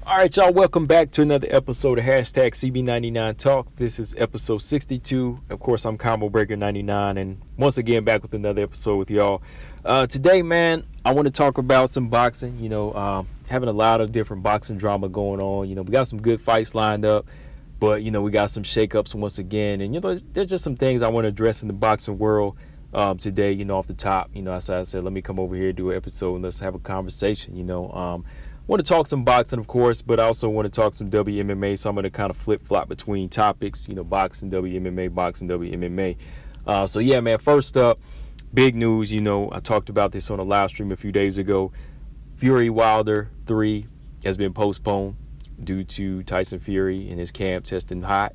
All right, y'all, welcome back to another episode of Hashtag CB99 Talks. This is episode 62. Of course, I'm Combo Breaker 99, and once again, back with another episode with y'all. Today, man, I want to talk about some boxing. Having a lot of different boxing drama going on. We got some good fights lined up, but, we got some shakeups once again. And, there's just some things I want to address in the boxing world today, off the top. I said, let me come over here, do an episode, and let's have a conversation, want to talk some boxing, of course, but I also want to talk some WMMA. So I'm going to kind of flip-flop between topics, boxing, WMMA, boxing, WMMA. So, yeah, man, first up, big news. I talked about this on a live stream a few days ago. Fury Wilder 3 has been postponed due to Tyson Fury and his camp testing hot.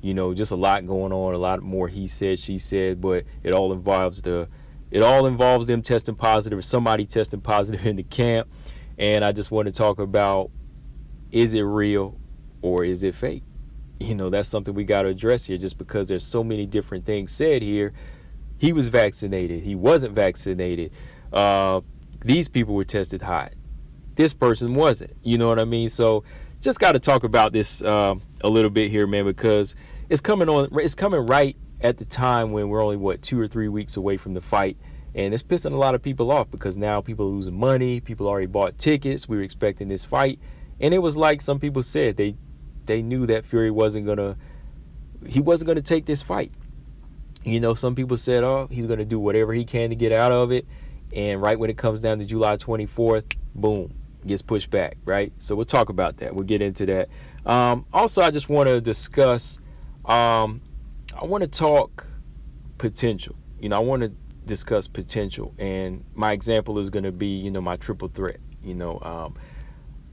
Just a lot going on, a lot more he said, she said, but it all involves them testing positive or somebody testing positive in the camp. And I just want to talk about, is it real or is it fake? That's something we got to address here, just because there's so many different things said here. He was vaccinated. He wasn't vaccinated. These people were tested hot. This person wasn't. You know what I mean? So just got to talk about this a little bit here, man, because it's coming right at the time when we're only, 2 or 3 weeks away from the fight. And it's pissing a lot of people off because now people are losing money. People already bought tickets. We were expecting this fight. And it was like some people said, they knew that Fury wasn't going to take this fight. Some people said, oh, he's going to do whatever he can to get out of it. And right when it comes down to July 24th, boom, gets pushed back, right? So we'll talk about that. We'll get into that. Also, I just want to discuss, I want to talk potential. I want to discuss potential, and my example is going to be my triple threat.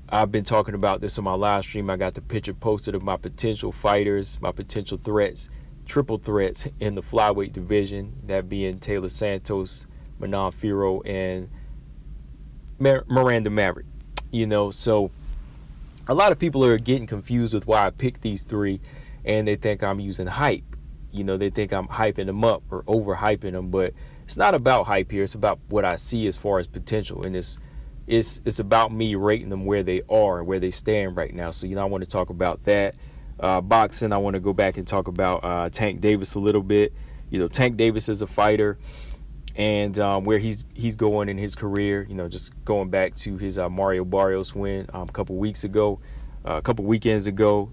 I've been talking about this on my live stream. I got the picture posted of my potential fighters, my potential threats, triple threats in the flyweight division, that being Taylor Santos, Manon Fiorot, and Miranda Maverick. So a lot of people are getting confused with why I picked these three, and they think I'm using hype. They think I'm hyping them up or overhyping them, but it's not about hype here. It's about what I see as far as potential, and it's about me rating them where they are and where they stand right now. So I want to talk about that. Boxing, I want to go back and talk about Tank Davis a little bit. Tank Davis is a fighter, and where he's going in his career. Just going back to his Mario Barrios win a couple weekends ago.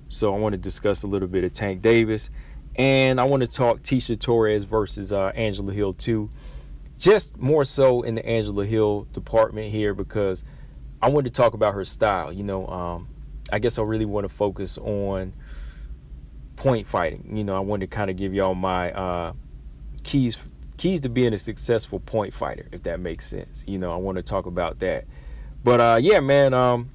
So I want to discuss a little bit of Tank Davis. And I want to talk Tecia Torres versus Angela Hill too. Just more so in the Angela Hill department here, because I want to talk about her style. I guess I really want to focus on point fighting. I want to kind of give y'all my keys to being a successful point fighter, if that makes sense. I want to talk about that. But yeah, man.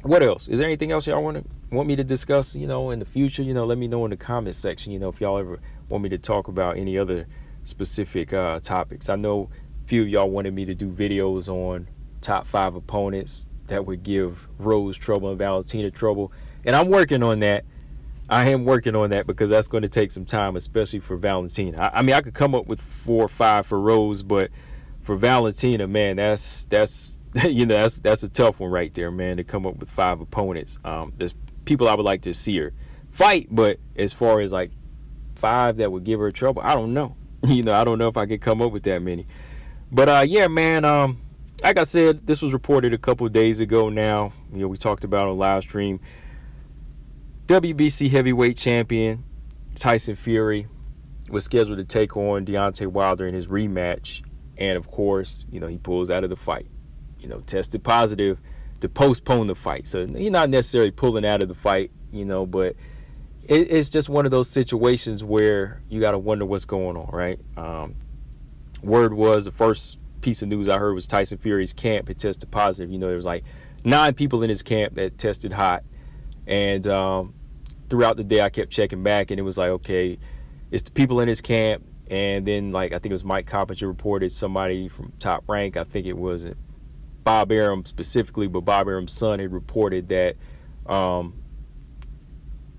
What else? Is there anything else y'all want me to discuss, in the future? Let me know in the comment section, if y'all ever want me to talk about any other specific topics. I know a few of y'all wanted me to do videos on top 5 opponents that would give Rose trouble and Valentina trouble. And I'm working on that. I am working on that because that's going to take some time, especially for Valentina. I mean, I could come up with 4 or 5 for Rose, but for Valentina, man, that's that's a tough one right there, man, to come up with 5 opponents. There's people I would like to see her fight, but as far as like 5 that would give her trouble, I don't know. I don't know if I could come up with that many. But yeah, man, like I said, this was reported a couple of days ago now. We talked about on live stream. WBC heavyweight champion Tyson Fury was scheduled to take on Deontay Wilder in his rematch, and of course, he pulls out of the fight. Tested positive to postpone the fight. So he's not necessarily pulling out of the fight, but it's just one of those situations where you got to wonder what's going on, right? Word was, the first piece of news I heard was Tyson Fury's camp had tested positive. There was like 9 people in his camp that tested hot. And throughout the day, I kept checking back, and it was like, okay, it's the people in his camp. And then, like, I think it was Mike Coppinger reported somebody from Top Rank. I think it wasn't Bob Arum specifically, but Bob Arum's son had reported that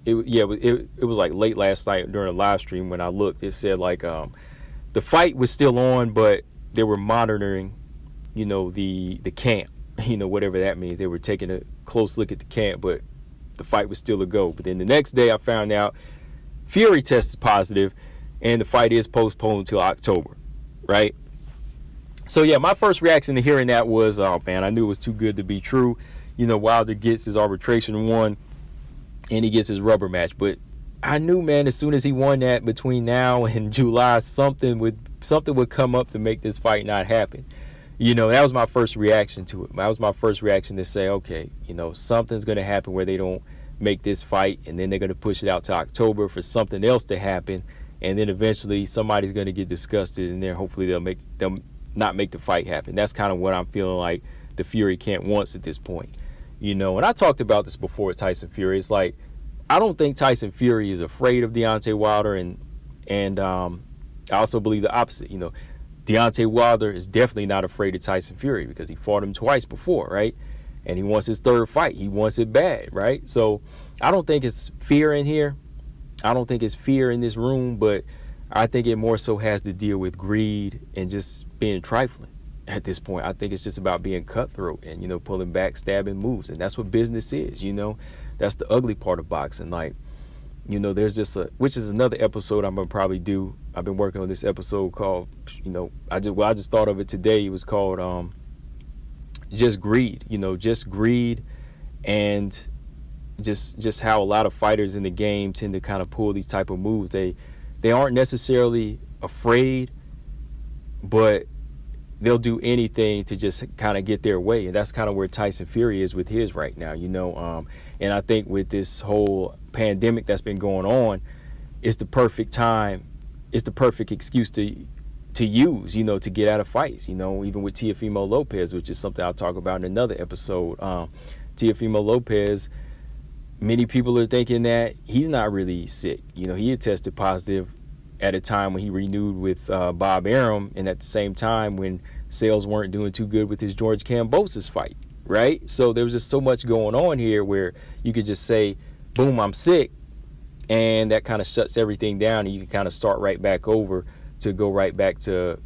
it was like late last night during a live stream when I looked. It said like the fight was still on, but they were monitoring, the camp. whatever that means. They were taking a close look at the camp, but the fight was still a go. But then the next day I found out Fury tested positive, and the fight is postponed till October, right? So yeah, my first reaction to hearing that was, oh man, I knew it was too good to be true. Wilder gets his arbitration won, and he gets his rubber match. But I knew, man, as soon as he won that, between now and July, something would come up to make this fight not happen. That was my first reaction to it. That was my first reaction to say, okay, something's going to happen where they don't make this fight, and then they're going to push it out to October for something else to happen, and then eventually somebody's going to get disgusted, and then hopefully they'll not make the fight happen. That's kind of what I'm feeling like the Fury camp wants at this point. And I talked about this before with Tyson Fury. It's like, I don't think Tyson Fury is afraid of Deontay Wilder, and I also believe the opposite. Deontay Wilder is definitely not afraid of Tyson Fury because he fought him twice before, right? And he wants his third fight. He wants it bad, right? So I don't think it's fear in here. I don't think it's fear in this room, but I think it more so has to deal with greed and just being trifling at this point. I think it's just about being cutthroat and, pulling back, stabbing moves. And that's what business is, That's the ugly part of boxing. Like, there's just which is another episode I'm going to probably do. I've been working on this episode called, I just thought of it today. It was called just greed, just greed, and just how a lot of fighters in the game tend to kind of pull these type of moves. They aren't necessarily afraid, but they'll do anything to just kind of get their way. And that's kind of where Tyson Fury is with his right now, and I think with this whole pandemic that's been going on, it's the perfect time. It's the perfect excuse to use, to get out of fights, even with Teofimo Lopez, which is something I'll talk about in another episode. Teofimo Lopez, many people are thinking that he's not really sick. He had tested positive at a time when he renewed with Bob Arum, and at the same time when sales weren't doing too good with his George Kambosos fight, right? So there was just so much going on here where you could just say, boom, I'm sick, and that kind of shuts everything down, and you can kind of start right back over to go right back to,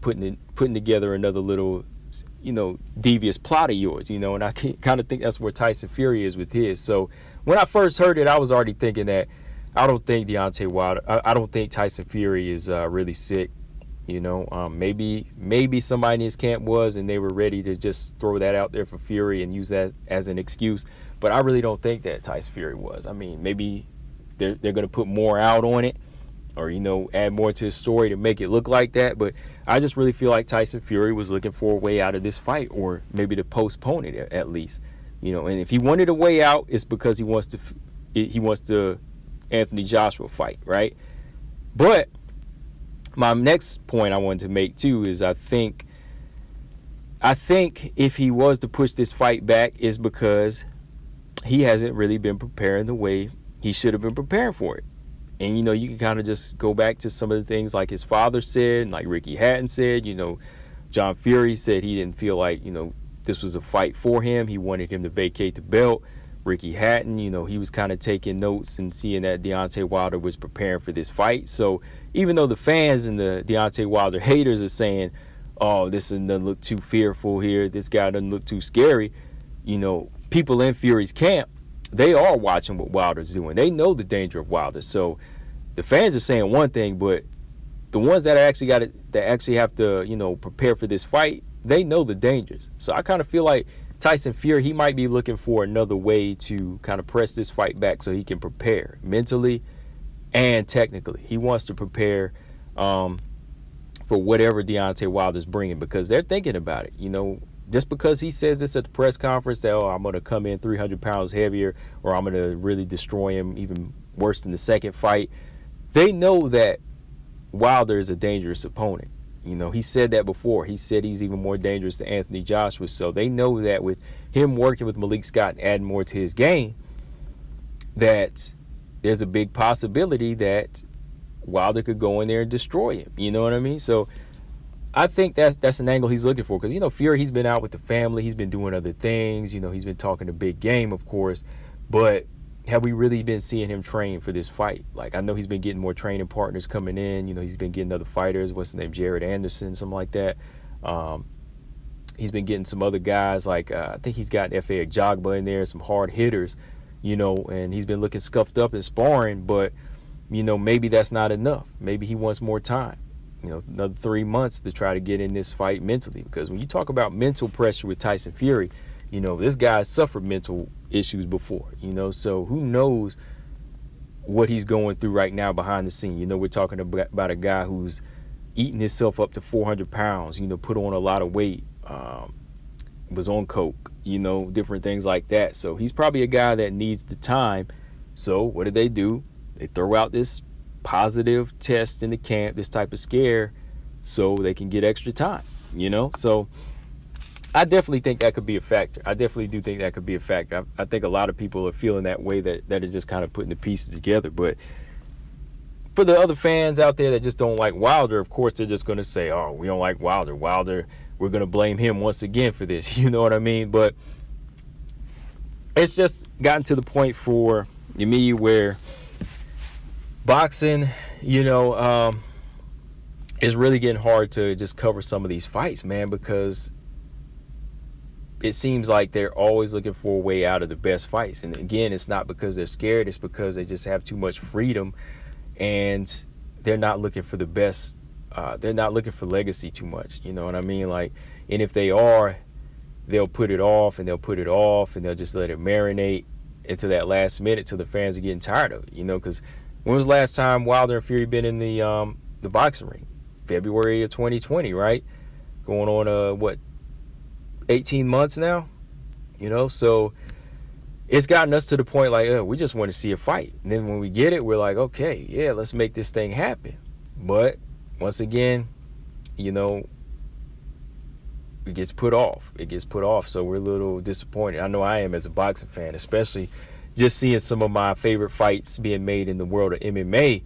putting together another little, devious plot of yours, and I kind of think that's where Tyson Fury is with his. So when I first heard it, I was already thinking that I don't think Deontay Wilder, I don't think Tyson Fury is really sick. Maybe somebody in his camp was, and they were ready to just throw that out there for Fury and use that as an excuse. But I really don't think that Tyson Fury was. I mean, maybe they're going to put more out on it, or add more to his story to make it look like that. But I just really feel like Tyson Fury was looking for a way out of this fight, or maybe to postpone it at least. And if he wanted a way out, it's because he wants to Anthony Joshua fight, right? But my next point I wanted to make too is I think if he was to push this fight back, is because he hasn't really been preparing the way he should have been preparing for it. And you can kind of just go back to some of the things like his father said, and like Ricky Hatton said. John Fury said he didn't feel like this was a fight for him. He wanted him to vacate the belt. Ricky Hatton, he was kind of taking notes and seeing that Deontay Wilder was preparing for this fight. So even though the fans and the Deontay Wilder haters are saying, oh, this doesn't look too fearful here, this guy doesn't look too scary, people in Fury's camp, they are watching what Wilder's doing. They know the danger of Wilder. So the fans are saying one thing, but the ones that actually have to, prepare for this fight, they know the dangers. So I kind of feel like Tyson Fury, he might be looking for another way to kind of press this fight back so he can prepare mentally and technically. He wants to prepare for whatever Deontay Wilder's bringing, because they're thinking about it. Just because he says this at the press conference that, I'm going to come in 300 pounds heavier, or I'm going to really destroy him even worse than the second fight, they know that Wilder is a dangerous opponent. He said that before. He said he's even more dangerous than Anthony Joshua. So they know that with him working with Malik Scott and adding more to his game, that there's a big possibility that Wilder could go in there and destroy him. You know what I mean? So I think that's an angle he's looking for, because Fury, he's been out with the family, he's been doing other things, he's been talking a big game, of course, but have we really been seeing him train for this fight? Like, I know he's been getting more training partners coming in, he's been getting other fighters, what's his name, Jared Anderson, something like that. He's been getting some other guys like I think he's got F.A. Jogba in there, some hard hitters, and he's been looking scuffed up in sparring, but maybe that's not enough. Maybe he wants more time, another 3 months to try to get in this fight mentally, because when you talk about mental pressure with Tyson Fury, this guy suffered mental issues before, so who knows what he's going through right now behind the scene. We're talking about a guy who's eating himself up to 400 pounds, put on a lot of weight, was on coke, different things like that. So he's probably a guy that needs the time. So what do? They throw out this positive test in the camp, this type of scare, so they can get extra time, So I definitely think that could be a factor. I definitely do think that could be a factor. I think a lot of people are feeling that way, that are just kind of putting the pieces together. But for the other fans out there that just don't like Wilder, of course, they're just going to say, oh, we don't like Wilder. We're going to blame him once again for this. You know what I mean? But it's just gotten to the point for me where boxing, is really getting hard to just cover some of these fights, man, because it seems like they're always looking for a way out of the best fights. And again, it's not because they're scared. It's because they just have too much freedom, and they're not looking for the best. They're not looking for legacy too much. You know what I mean? Like, and if they are, they'll put it off and they'll put it off and they'll just let it marinate into that last minute till the fans are getting tired of it. Because when was the last time Wilder and Fury been in the boxing ring? February of 2020, right? Going on 18 months now? So it's gotten us to the point like, we just want to see a fight. And then when we get it, we're like, okay, yeah, let's make this thing happen. But once again, it gets put off. So we're a little disappointed. I know I am as a boxing fan, especially just seeing some of my favorite fights being made in the world of MMA.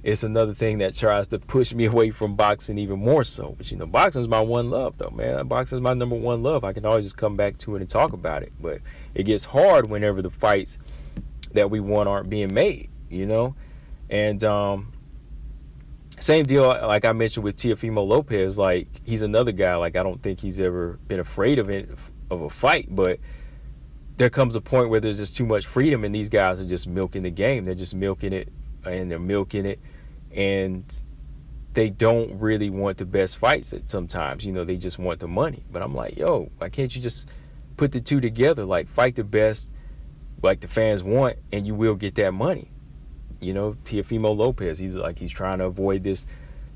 It's another thing that tries to push me away from boxing even more so. But, boxing is my one love, though, man. Boxing is my number one love. I can always just come back to it and talk about it. But it gets hard whenever the fights that we want aren't being made, And same deal, like I mentioned with Teofimo Lopez. Like, he's another guy. Like, I don't think he's ever been afraid of a fight. But there comes a point where there's just too much freedom, and these guys are just milking the game. They're just milking it. And they don't really want the best fights sometimes. They just want the money. But I'm like, yo, why can't you just put the two together? Like, fight the best like the fans want, and you will get that money. Teofimo Lopez, he's trying to avoid this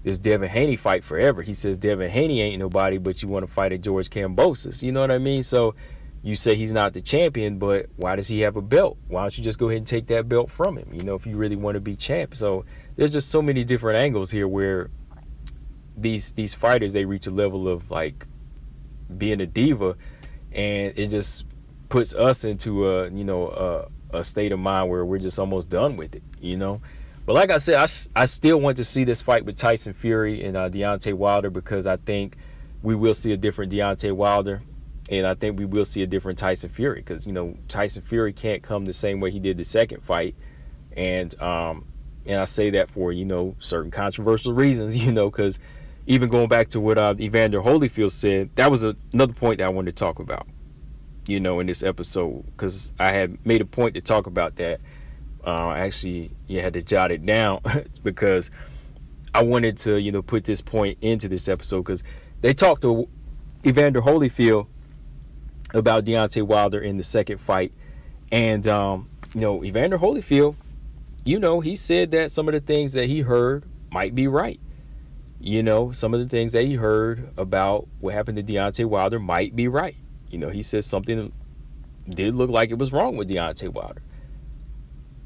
Devin Haney fight forever. He says Devin Haney ain't nobody, but you want to fight at George Kambosos. You know what I mean? So you say he's not the champion, but why does he have a belt? Why don't you just go ahead and take that belt from him, if you really want to be champ? So there's just so many different angles here where these fighters, they reach a level of like being a diva, and it just puts us into a state of mind where we're just almost done with it, But like I said, I still want to see this fight with Tyson Fury and Deontay Wilder, because I think we will see a different Deontay Wilder. And I think we will see a different Tyson Fury, because, Tyson Fury can't come the same way he did the second fight. And I say that for, certain controversial reasons, because even going back to what Evander Holyfield said, that was another point that I wanted to talk about, in this episode, because I had made a point to talk about that. Actually, you had to jot it down because I wanted to, put this point into this episode, because they talked to Evander Holyfield about Deontay Wilder in the second fight. And, Evander Holyfield, he said that some of the things that he heard might be right. Some of the things that he heard about what happened to Deontay Wilder might be right. He said something did look like it was wrong with Deontay Wilder.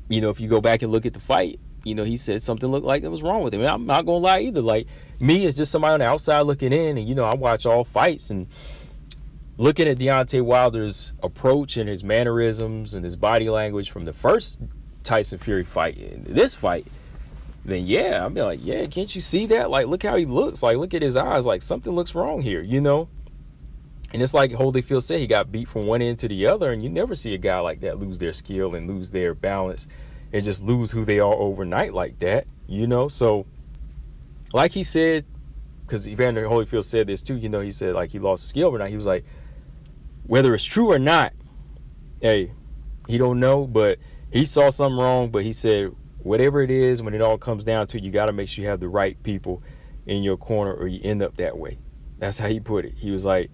If you go back and look at the fight, he said something looked like it was wrong with him. And I'm not going to lie either. Like, me as just somebody on the outside looking in, and, I watch all fights, and looking at Deontay Wilder's approach and his mannerisms and his body language from the first Tyson Fury fight into this fight, then yeah, I'll be like, yeah, can't you see that? Like, look how he looks. Like, look at his eyes. Like, something looks wrong here, And it's like Holyfield said, he got beat from one end to the other, and you never see a guy like that lose their skill and lose their balance and just lose who they are overnight like that, So, like he said, because Evander Holyfield said this too, he said like he lost skill or not. He was like, whether it's true or not, hey, he don't know, but he saw something wrong. But he said, whatever it is, when it all comes down to it, you got to make sure you have the right people in your corner or you end up that way. That's how he put it. He was like,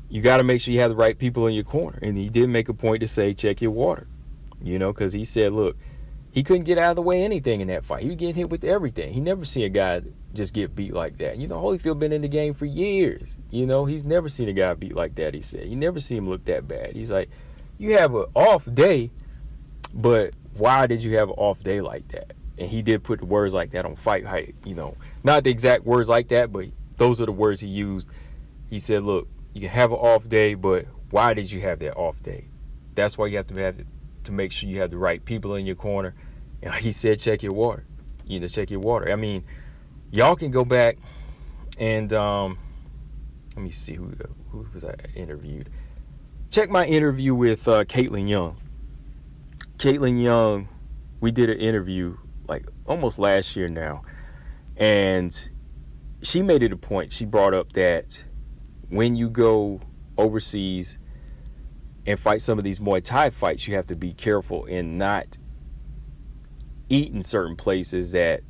you got to make sure you have the right people in your corner. And he did make a point to say, check your water, because he said, look, he couldn't get out of the way anything in that fight. He was getting hit with everything. He never seen a guy just get beat like that. Holyfield been in the game for years. He's never seen a guy beat like that, he said. He never seen him look that bad. He's like, you have an off day, but why did you have an off day like that? And he did put the words like that on Fight Hype. Not the exact words like that, but those are the words he used. He said, look, you can have an off day, but why did you have that off day? That's why you have to make sure you have the right people in your corner. And like he said, check your water. Check your water. I mean, y'all can go back and let me see who was I interviewed. Check my interview with Caitlin Young. Caitlin Young, we did an interview like almost last year now, and she made it a point. She brought up that when you go overseas and fight some of these Muay Thai fights, you have to be careful in not eating certain places that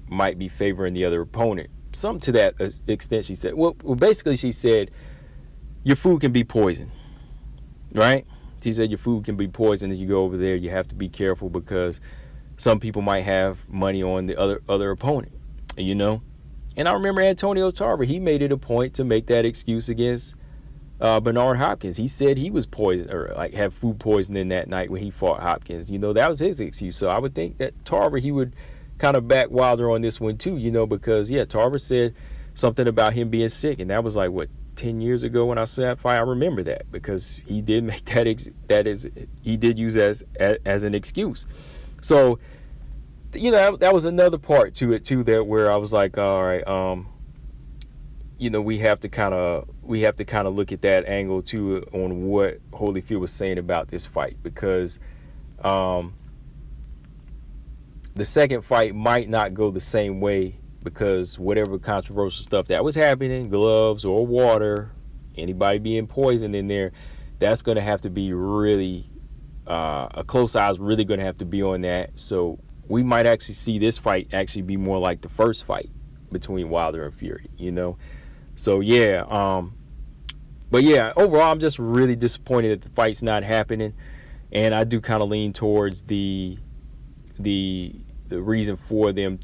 might be favoring the other opponent. Something to that extent, she said. Well, basically, she said your food can be poison, right? She said your food can be poison if you go over there. You have to be careful because some people might have money on the other opponent, And I remember Antonio Tarver, he made it a point to make that excuse against Bernard Hopkins. He said he was poisoned or like had food poisoning that night when he fought Hopkins. That was his excuse. So I would think that Tarver, he would kind of back Wilder on this one too, because Tarver said something about him being sick, and that was like 10 years ago when I saw that fight. I remember that because he did make he did use as an excuse. So that was another part to it too, that where I was like, all right, we have to kind of look at that angle too on what Holyfield was saying about this fight, because the second fight might not go the same way, because whatever controversial stuff that was happening, gloves or water, anybody being poisoned in there, that's going to have to be really a close eye is really going to have to be on that. So we might actually see this fight actually be more like the first fight between Wilder and Fury, So but yeah, overall, I'm just really disappointed that the fight's not happening, and I do kind of lean towards the reason for them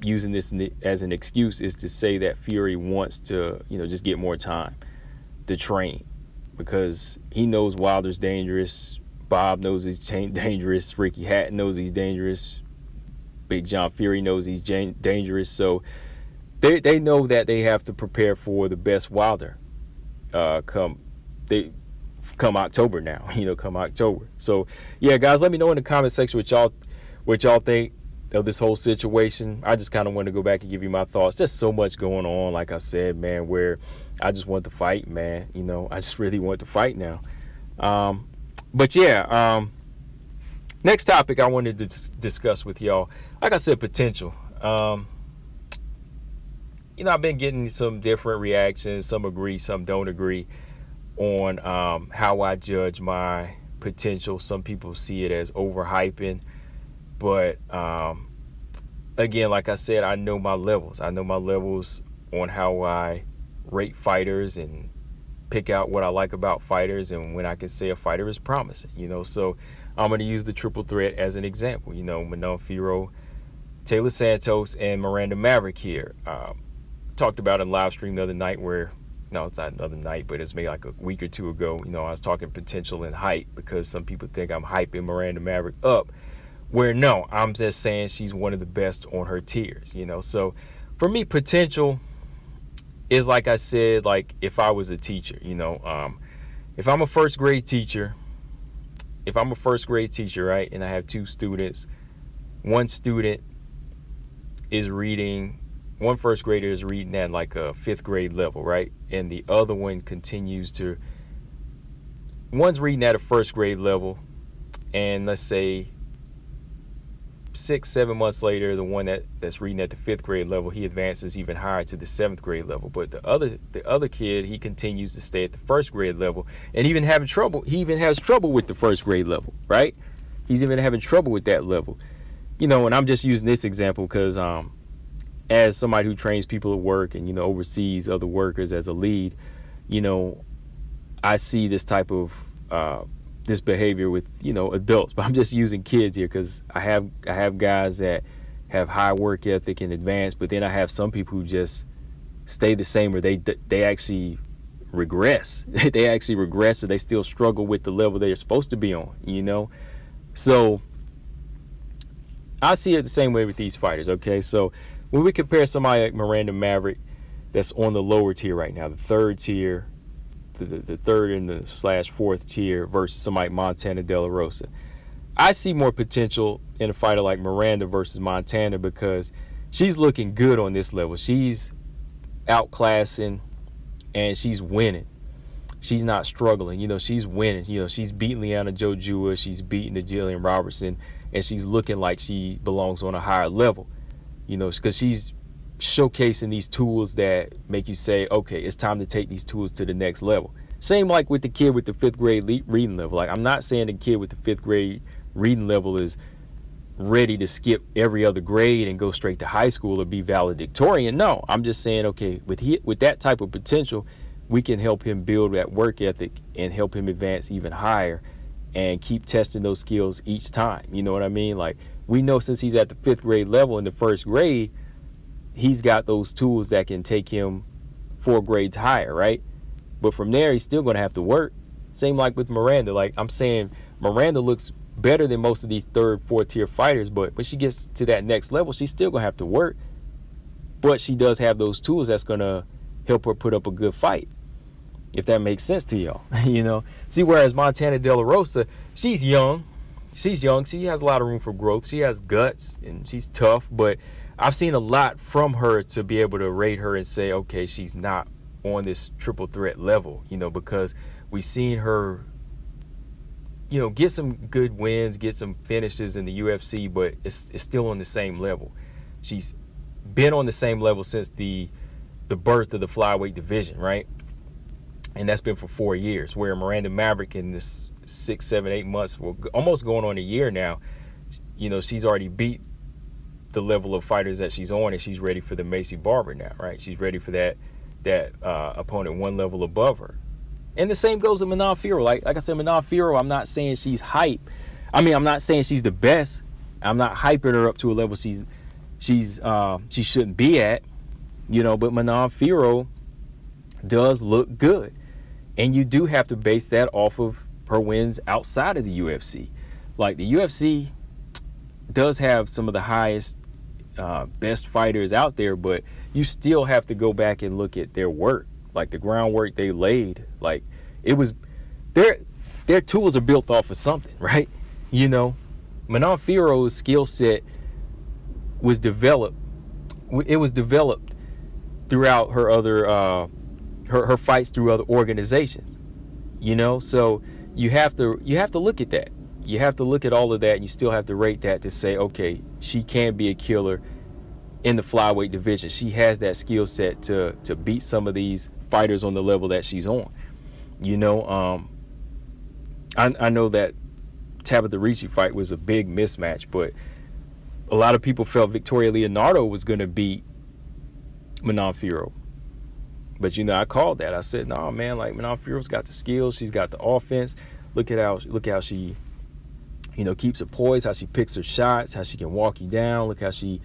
using this as an excuse is to say that Fury wants to, just get more time to train, because he knows Wilder's dangerous. Bob knows he's dangerous. Ricky Hatton knows he's dangerous. Big John Fury knows he's dangerous. So they know that they have to prepare for the best Wilder come October now, come October. So yeah, guys, let me know in the comment section what y'all think of this whole situation. I just kind of want to go back and give you my thoughts. Just so much going on, like I said, man, where I just want to fight, man. I just really want to fight now. But yeah, next topic I wanted to discuss with y'all, like I said, potential. I've been getting some different reactions. Some agree, some don't agree on how I judge my potential. Some people see it as overhyping. But again, like I said, I know my levels. I know my levels on how I rate fighters and pick out what I like about fighters and when I can say a fighter is promising, So I'm going to use the triple threat as an example. Manon Fiorot, Taylor Santos, and Miranda Maverick here. Talked about a live stream the other night where, no, it's not another night, but it's maybe like a week or two ago. I was talking potential and hype, because some people think I'm hyping Miranda Maverick up. Where no, I'm just saying she's one of the best on her tiers, So for me, potential is, like I said, like if I was a teacher, if I'm a first grade teacher, right, and I have two students, one student is reading, one first grader is reading at like a 5th grade level, right, and the other one one's reading at a 1st grade level, and let's say 6-7 months later, the one that's reading at the 5th grade level, he advances even higher to the 7th grade level. But the other kid, he continues to stay at the 1st grade level, and even having trouble. He even has trouble with the 1st grade level, right? He's even having trouble with that level. And I'm just using this example because as somebody who trains people at work and oversees other workers as a lead, I see this type of this behavior with adults, but I'm just using kids here because I have guys that have high work ethic and advanced, but then I have some people who just stay the same, or they actually regress. They actually regress, or they still struggle with the level they're supposed to be on. So I see it the same way with these fighters. Okay, so when we compare somebody like Miranda Maverick, that's on the lower tier right now, the 3rd tier, the 3rd and the /4th tier, versus somebody like Montana De La Rosa, I see more potential in a fighter like Miranda versus Montana because she's looking good on this level. She's outclassing and she's winning. She's not struggling. She's winning. She's beating Liana Jojua. She's beating the Jillian Robertson, and she's looking like she belongs on a higher level. Because she's showcasing these tools that make you say, okay, it's time to take these tools to the next level. Same like with the kid with the 5th grade reading level. Like, I'm not saying the kid with the 5th grade reading level is ready to skip every other grade and go straight to high school or be valedictorian. No, I'm just saying, okay, with that type of potential, we can help him build that work ethic and help him advance even higher and keep testing those skills each time. You know what I mean? Like, we know since he's at the 5th grade level in the 1st grade, he's got those tools that can take him 4 grades higher, right? But from there, he's still going to have to work. Same like with Miranda. Like, I'm saying, Miranda looks better than most of these 3rd, 4th tier fighters, but when she gets to that next level, she's still going to have to work. But she does have those tools that's going to help her put up a good fight, if that makes sense to y'all. See, whereas Montana De La Rosa, she's young. She has a lot of room for growth. She has guts and she's tough, but I've seen a lot from her to be able to rate her and say, okay, she's not on this triple threat level, because we've seen her, get some good wins, get some finishes in the UFC, but it's still on the same level. She's been on the same level since the birth of the flyweight division, right? And that's been for 4 years, where Miranda Maverick in this 6, 7, 8 months, well, almost going on a year now, she's already beat the level of fighters that she's on, and she's ready for the Macy Barber now, right? She's ready for that opponent one level above her. And the same goes with Manon Fiorot. Like I said, Manon Fiorot, I'm not saying she's hype. I'm not saying she's the best. I'm not hyping her up to a level she shouldn't be at, but Manon Fiorot does look good. And you do have to base that off of her wins outside of the UFC. Like, the UFC does have some of the highest, best fighters out there, but you still have to go back and look at their work, like the groundwork they laid. Like, it was their tools are built off of something, right? Manon Fiorot's skill set was developed. It was developed throughout her other her fights through other organizations. So you have to look at that. You have to look at all of that, and you still have to rate that to say, okay, she can be a killer in the flyweight division. She has that skill set to beat some of these fighters on the level that she's on. I know that Tabitha Ricci fight was a big mismatch, but a lot of people felt Victoria Leonardo was going to beat Manon Fiorot. But I called that. I said, "No, man, like, Manon Fiorot's got the skills, she's got the offense. Look how she, keeps her poise, how she picks her shots, how she can walk you down. Look how she,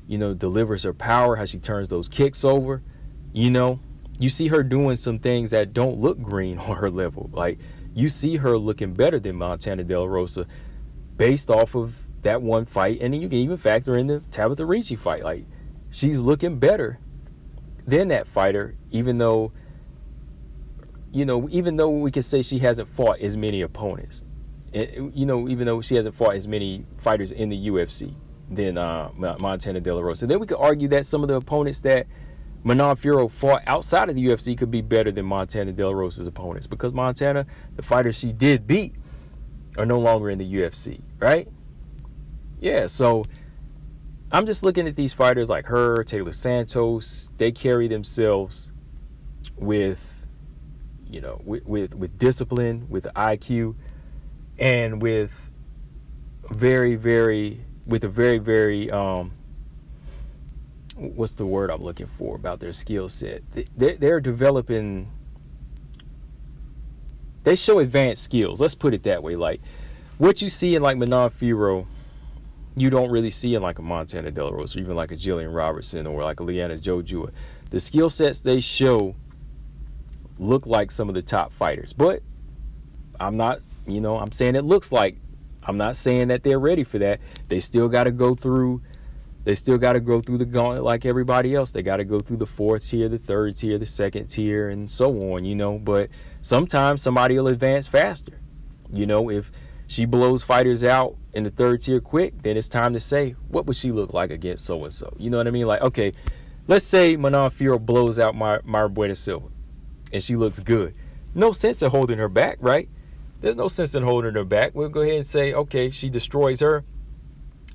delivers her power, how she turns those kicks over. You see her doing some things that don't look green on her level. Like, you see her looking better than Montana De La Rosa based off of that one fight, and then you can even factor in the Tabitha Ricci fight. Like, she's looking better than that fighter, even though we can say she hasn't fought as many opponents, even though she hasn't fought as many fighters in the UFC than Montana De La Rosa. Then we could argue that some of the opponents that Manon Fiorot fought outside of the UFC could be better than Montana De La Rosa's opponents, because Montana, the fighters she did beat, are no longer in the UFC, right? Yeah, so I'm just looking at these fighters like her, Taylor Santos. They carry themselves with, with discipline, with IQ, and with a very, very what's the word I'm looking for about their skill set? They're developing. They show advanced skills. Let's put it that way. Like what you see in like Manon Fiorot, you don't really see in like a Montana De La Rosa, or even like a Jillian Robertson or like a Liana Jojua. The skill sets they show look like some of the top fighters, but I'm not, I'm saying it looks like. I'm not saying that they're ready for that. They still got to go through. They still got to go through the gauntlet like everybody else. They got to go through the fourth tier, the third tier, the second tier, and so on. But sometimes somebody will advance faster. If she blows fighters out in the third tier quick, then it's time to say, what would she look like against so-and-so? You know what I mean? Like, okay, let's say Manon Fiorot blows out Mayra Bueno Silva, and she looks good. No sense in holding her back, right? There's no sense in holding her back. We'll go ahead and say, okay, she destroys her.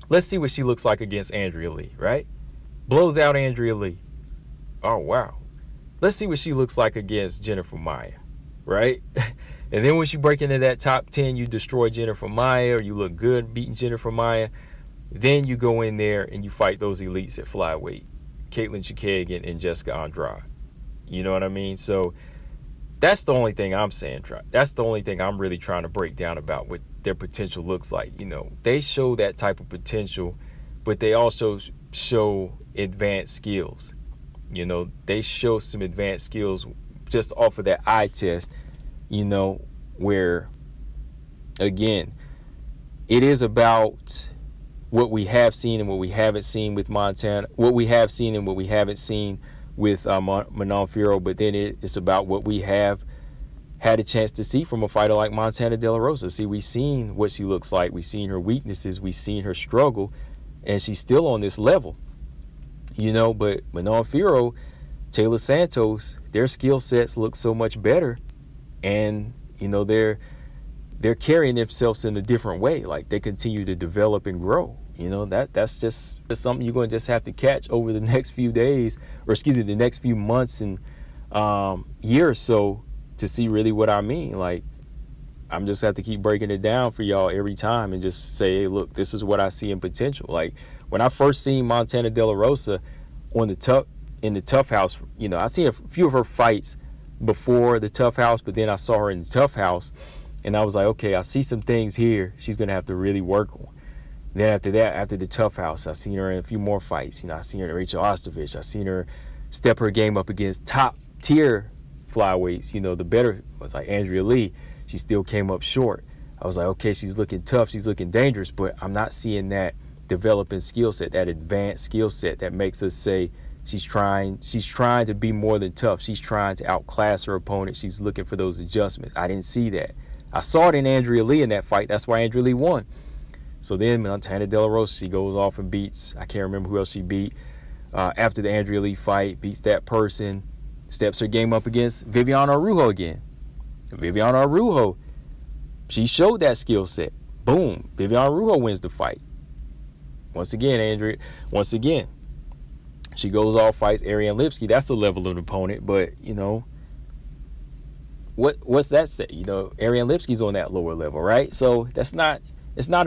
Let's see what she looks like against Andrea Lee, right? Blows out Andrea Lee. Oh, wow. Let's see what she looks like against Jennifer Maia, right? And then when you break into that top 10, you destroy Jennifer Maia, or you look good beating Jennifer Maia. Then you go in there and you fight those elites at flyweight, Caitlin Chikagian and Jessica Andrade. You know what I mean? So that's the only thing I'm saying. That's the only thing I'm really trying to break down about what their potential looks like. They show that type of potential, but they also show advanced skills. They show some advanced skills just off of that eye test, where, again, it is about what we have seen and what we haven't seen with Montana, what we have seen and what we haven't seen with Manon Fiorot, but then it's about what we have had a chance to see from a fighter like Montana De La Rosa. See, we've seen what she looks like. We've seen her weaknesses. We've seen her struggle, and she's still on this level. But Manon Fiorot, Taylor Santos, their skill sets look so much better, and they're carrying themselves in a different way. Like they continue to develop and grow. That's just something you're going to just have to catch over the next few days, or the next few months and year or so to see really what I mean. Like, I'm just have to keep breaking it down for y'all every time and just say, hey, look, this is what I see in potential. Like when I first seen Montana De La Rosa in the Tough House, I seen a few of her fights before the Tough House, but then I saw her in the Tough House, and I was like, okay, I see some things here she's gonna have to really work on. Then after that, after the Tough House, I seen her in a few more fights. I seen her in Rachel Ostovich. I seen her step her game up against top tier flyweights. The better was like Andrea Lee. She still came up short. I was like, okay, she's looking tough. She's looking dangerous, but I'm not seeing that developing skill set, that advanced skill set that makes us say she's trying to be more than tough. She's trying to outclass her opponent. She's looking for those adjustments. I didn't see that. I saw it in Andrea Lee in that fight. That's why Andrea Lee won. So then Montana De La Rosa, she goes off and beats, I can't remember who else she beat, after the Andrea Lee fight, beats that person, steps her game up against Viviane Araújo again. Viviane Araújo, she showed that skill set. Boom, Viviane Araújo wins the fight. Once again, she goes off, fights Ariane Lipski. That's a level of opponent, but, what's that say? Ariane Lipski's on that lower level, right? So it's not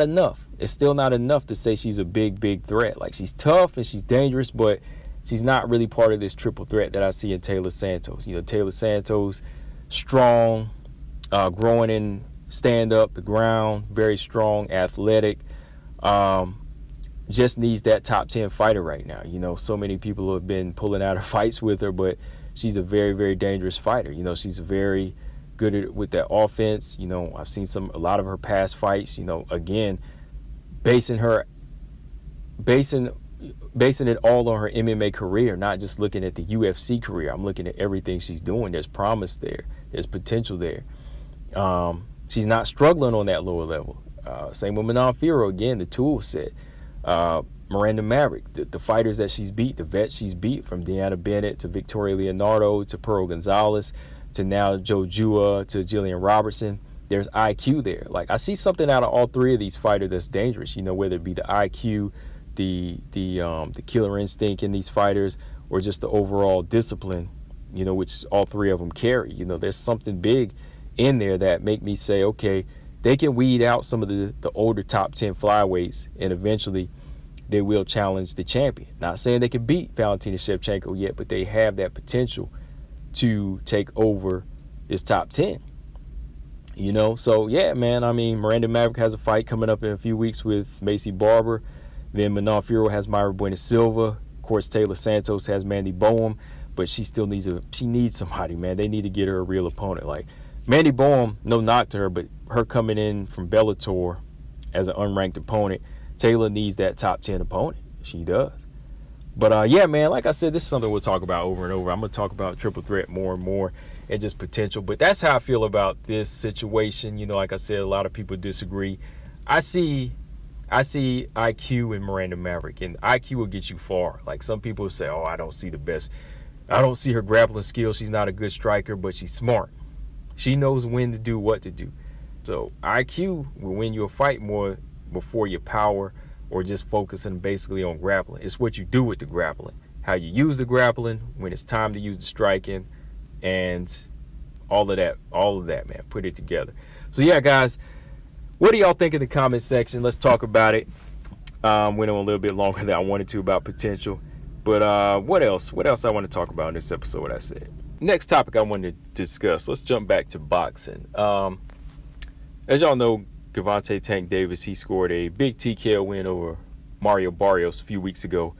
enough. It's still not enough to say she's a big threat. Like, she's tough and she's dangerous, but she's not really part of this triple threat that I see in Taylor Santos. Taylor Santos, strong, growing in stand-up, the ground, very strong, athletic, just needs that top 10 fighter right now. So many people have been pulling out her fights with her, but she's a very, very dangerous fighter. She's very good with that offense. I've seen a lot of her past fights, again, basing it all on her MMA career, not just looking at the UFC career. I'm looking at everything she's doing. There's promise there. There's potential there. She's not struggling on that lower level. Same with Manon Fiorot, again, the tool set. Miranda Maverick, the fighters that she's beat, the vets she's beat, from Deanna Bennett to Victoria Leonardo to Pearl Gonzalez to now Jojua to Jillian Robertson. there's IQ there. Like, I see something out of all three of these fighters that's dangerous, whether it be the IQ, the killer instinct in these fighters, or just the overall discipline, which all three of them carry. There's something big in there that make me say, okay, they can weed out some of the older top 10 flyweights, and eventually they will challenge the champion. Not saying they can beat Valentina Shevchenko yet, but they have that potential to take over this top 10. So yeah, man, I mean, Miranda Maverick has a fight coming up in a few weeks with Macy Barber. Then Manon Fiorot has Mayra Bueno Silva. Of course, Taylor Santos has Mandy Boehm, but she still needs somebody, man. They need to get her a real opponent. Like, Mandy Boehm, no knock to her, but her coming in from Bellator as an unranked opponent, Taylor needs that top 10 opponent. She does. But yeah, man, like I said, this is something we'll talk about over and over. I'm going to talk about triple threat more and more and just potential. But that's how I feel about this situation. Like I said, a lot of people disagree. I see IQ in Miranda Maverick, and IQ will get you far. Like, some people say, oh, I don't see the best. I don't see her grappling skills. She's not a good striker, but she's smart. She knows when to do what to do. So IQ will win you a fight more before your power or just focusing basically on grappling. It's what you do with the grappling, how you use the grappling, when it's time to use the striking, and all of that, man. Put it together. So yeah, guys, what do y'all think in the comment section? Let's talk about it. Went on a little bit longer than I wanted to about potential. But what else? What else I want to talk about in this episode, what I said? Next topic I wanted to discuss. Let's jump back to boxing. As y'all know, Gervonta Tank Davis, he scored a big TKO win over Mario Barrios a few weeks ago.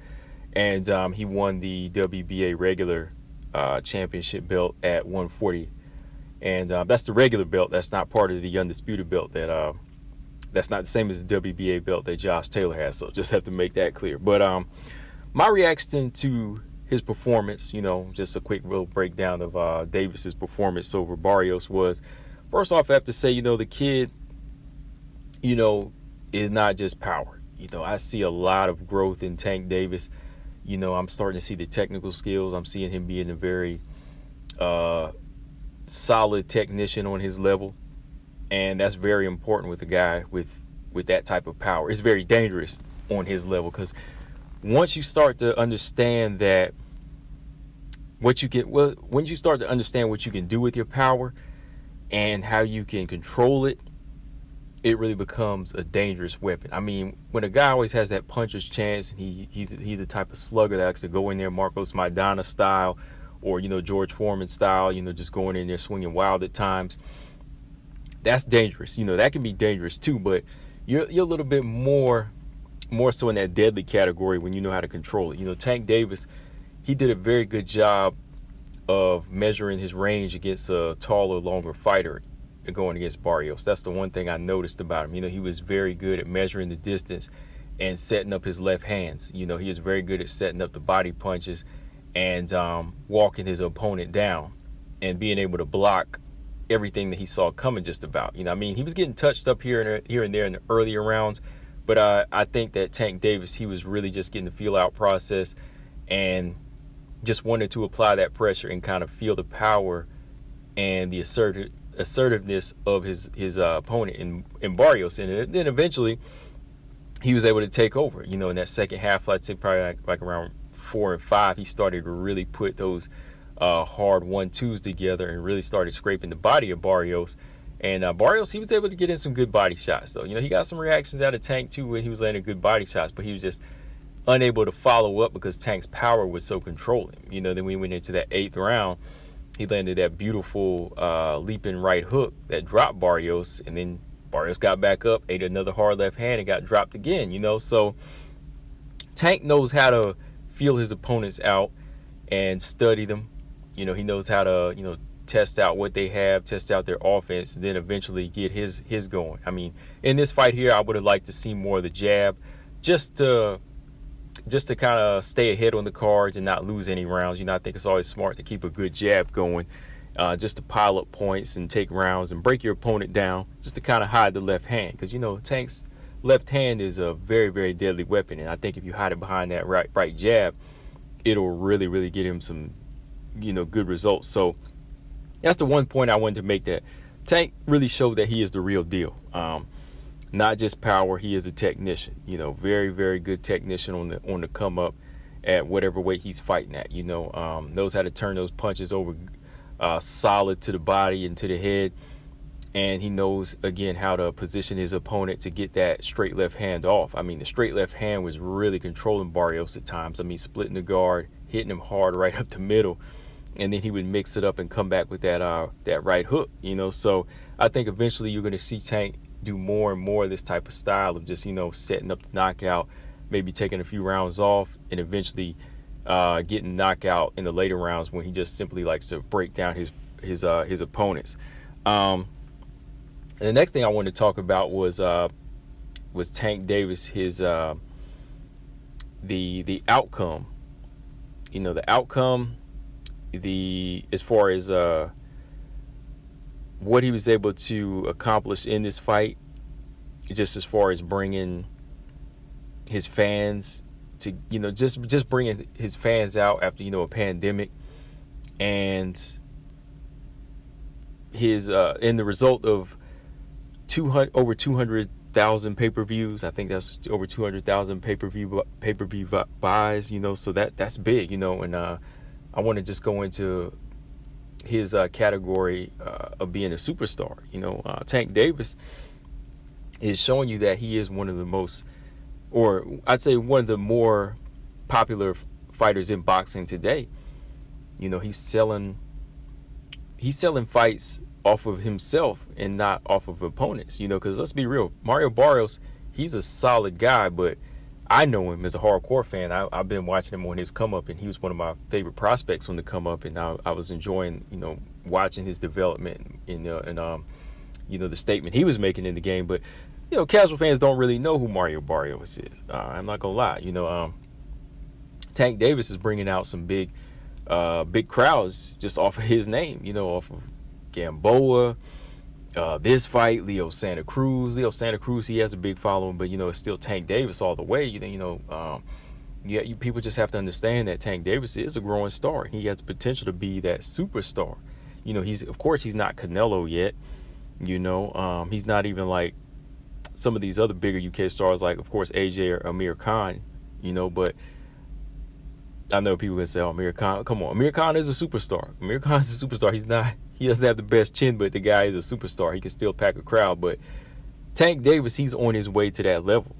And he won the WBA regular championship belt at 140. And that's the regular belt. That's not part of the undisputed belt. That's not the same as the WBA belt that Josh Taylor has. So just have to make that clear. But my reaction to his performance, just a quick real breakdown of Davis's performance over Barrios was, first off, I have to say, the kid, is not just power. I see a lot of growth in Tank Davis. I'm starting to see the technical skills. I'm seeing him being a very solid technician on his level. And that's very important with a guy with that type of power. It's very dangerous on his level, because once you start to understand that when you start to understand what you can do with your power and how you can control it, it really becomes a dangerous weapon. I mean, when a guy always has that puncher's chance, and he's the type of slugger that likes to go in there Marcos Maidana style, or George Foreman style, just going in there swinging wild at times, that's dangerous. That can be dangerous too, but you're a little bit more so in that deadly category when you know how to control it. Tank Davis, he did a very good job of measuring his range against a taller, longer fighter going against Barrios. That's the one thing I noticed about him. He was very good at measuring the distance and setting up his left hands. He was very good at setting up the body punches and walking his opponent down and being able to block everything that he saw coming just about. He was getting touched up here and there in the earlier rounds, but I think that Tank Davis, he was really just getting the feel-out process and just wanted to apply that pressure and kind of feel the power and the assertiveness of his opponent in Barrios. And then eventually he was able to take over. In that second half, I'd say probably like around 4 and 5, he started to really put those hard 1-2s together and really started scraping the body of Barrios. And Barrios, he was able to get in some good body shots. So, he got some reactions out of Tank too when he was landing good body shots, but he was just unable to follow up because Tank's power was so controlling. Then we went into that 8th round, he landed that beautiful leaping right hook that dropped Barrios, and then Barrios got back up, ate another hard left hand, and got dropped again. So Tank knows how to feel his opponents out and study them. He knows how to test out what they have, test out their offense, and then eventually get his going. I mean, in this fight here, I would have liked to see more of the jab, just to kind of stay ahead on the cards and not lose any rounds. I think it's always smart to keep a good jab going, just to pile up points and take rounds and break your opponent down, just to kind of hide the left hand, because Tank's left hand is a very, very deadly weapon, and I think if you hide it behind that right jab, it'll really get him some good results. So that's the one point I wanted to make, that Tank really showed that he is the real deal. Not just power, he is a technician. Very, very good technician on the come up at whatever weight he's fighting at. Knows how to turn those punches over solid to the body and to the head. And he knows, again, how to position his opponent to get that straight left hand off. I mean, the straight left hand was really controlling Barrios at times. I mean, splitting the guard, hitting him hard right up the middle. And then he would mix it up and come back with that right hook, So I think eventually you're going to see Tank do more and more of this type of style of just, setting up the knockout, maybe taking a few rounds off, and eventually getting knockout in the later rounds when he just simply likes to break down his opponents. The next thing I wanted to talk about was Tank Davis, the outcome. The outcome, as far as what he was able to accomplish in this fight, just as far as bringing his fans to, just bringing his fans out after, a pandemic, and his in the result of over 200,000 pay-per-views. I think that's over 200,000 pay-per-view buys, so that's big, and I want to just go into his category of being a superstar. Tank Davis is showing you that he is one of the most, or I'd say one of the more popular fighters in boxing today. He's selling fights off of himself and not off of opponents, because let's be real, Mario Barrios, he's a solid guy, but I know him as a hardcore fan. I've been watching him on his come up, and he was one of my favorite prospects on the come up, and I was enjoying, watching his development and the statement he was making in the game. But, casual fans don't really know who Mario Barrios is. I'm not gonna lie. Tank Davis is bringing out some big crowds just off of his name, off of Gamboa, this fight, Leo Santa Cruz, he has a big following, but it's still Tank Davis all the way. People just have to understand that Tank Davis is a growing star. He has the potential to be that superstar. He's not Canelo yet. He's not even like some of these other bigger UK stars, like of course AJ or Amir Khan. But I know people can say, "Oh, Amir Khan, come on, Amir Khan is a superstar. Amir Khan is a superstar. He doesn't have the best chin, but the guy is a superstar. He can still pack a crowd." But Tank Davis, he's on his way to that level.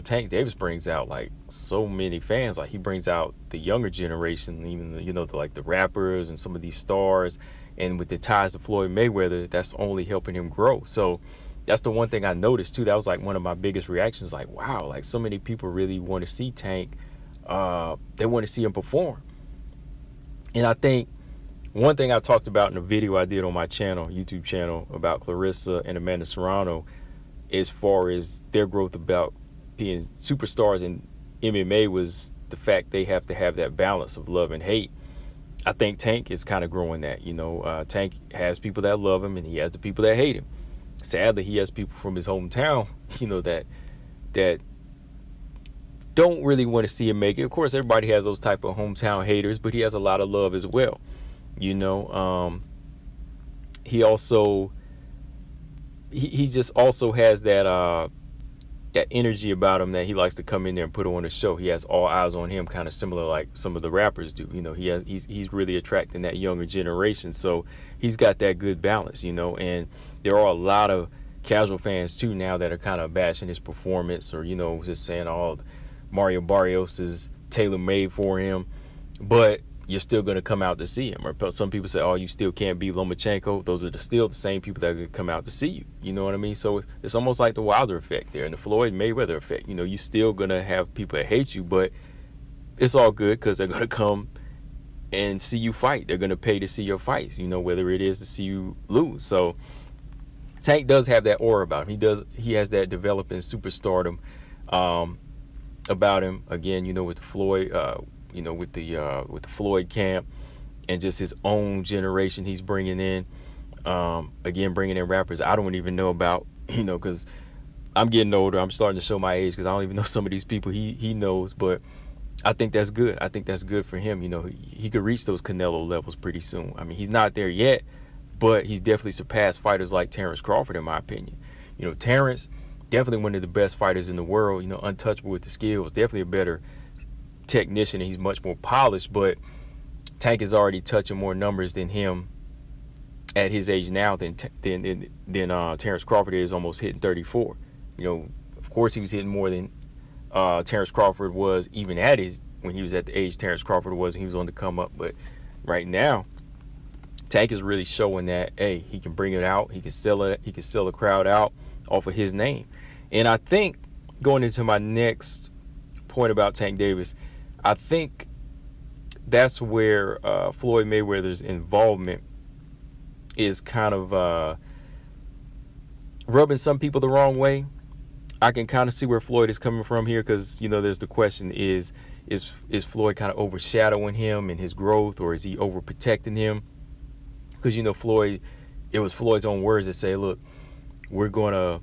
Tank Davis brings out like so many fans. Like he brings out the younger generation, even the rappers and some of these stars. And with the ties to Floyd Mayweather, that's only helping him grow. So that's the one thing I noticed too. That was like one of my biggest reactions. Like, wow, like so many people really want to see Tank. They want to see him perform. And I think one thing I talked about in a video I did on my YouTube channel about Clarissa and Amanda Serrano, as far as their growth about being superstars in MMA, was the fact they have to have that balance of love and hate. I think Tank is kind of growing that. Tank has people that love him and he has the people that hate him. Sadly, he has people from his hometown, that don't really want to see him make it. Of course, everybody has those type of hometown haters, but he has a lot of love as well. He also he just also has that energy about him that he likes to come in there and put on a show. He has all eyes on him, kind of similar like some of the rappers do. He's really attracting that younger generation. So he's got that good balance, and there are a lot of casual fans too now that are kind of bashing his performance, or just saying, "Oh, Mario Barrios is tailor-made for him," but you're still going to come out to see him. Or some people say, "Oh, you still can't beat Lomachenko." Those are still the same people that are going to come out to see you. You know what I mean? So it's almost like the Wilder effect there and the Floyd Mayweather effect. You're still going to have people that hate you, but it's all good because they're going to come and see you fight. They're going to pay to see your fights, whether it is to see you lose. So Tank does have that aura about him. He has that developing superstardom about him. Again, with Floyd, with the Floyd camp, and just his own generation he's bringing in. Again, bringing in rappers I don't even know about, because I'm getting older. I'm starting to show my age because I don't even know some of these people he knows. But I think that's good. I think that's good for him. He could reach those Canelo levels pretty soon. I mean, he's not there yet, but he's definitely surpassed fighters like Terrence Crawford, in my opinion. Terrence, definitely one of the best fighters in the world, untouchable with the skills, definitely a better technician, and he's much more polished, but Tank is already touching more numbers than him at his age now than Terrence Crawford is, almost hitting 34. Of course he was hitting more than Terrence Crawford was even at his, when he was at the age Terrence Crawford was, and he was on the come up. But right now, Tank is really showing that, hey, he can bring it out, he can sell it, he can sell the crowd out off of his name. And I think, going into my next point about Tank Davis, I think that's where Floyd Mayweather's involvement is kind of rubbing some people the wrong way. I can kind of see where Floyd is coming from here, because there's the question, is Floyd kind of overshadowing him and his growth, or is he overprotecting him? Because Floyd, it was Floyd's own words that say, look, we're gonna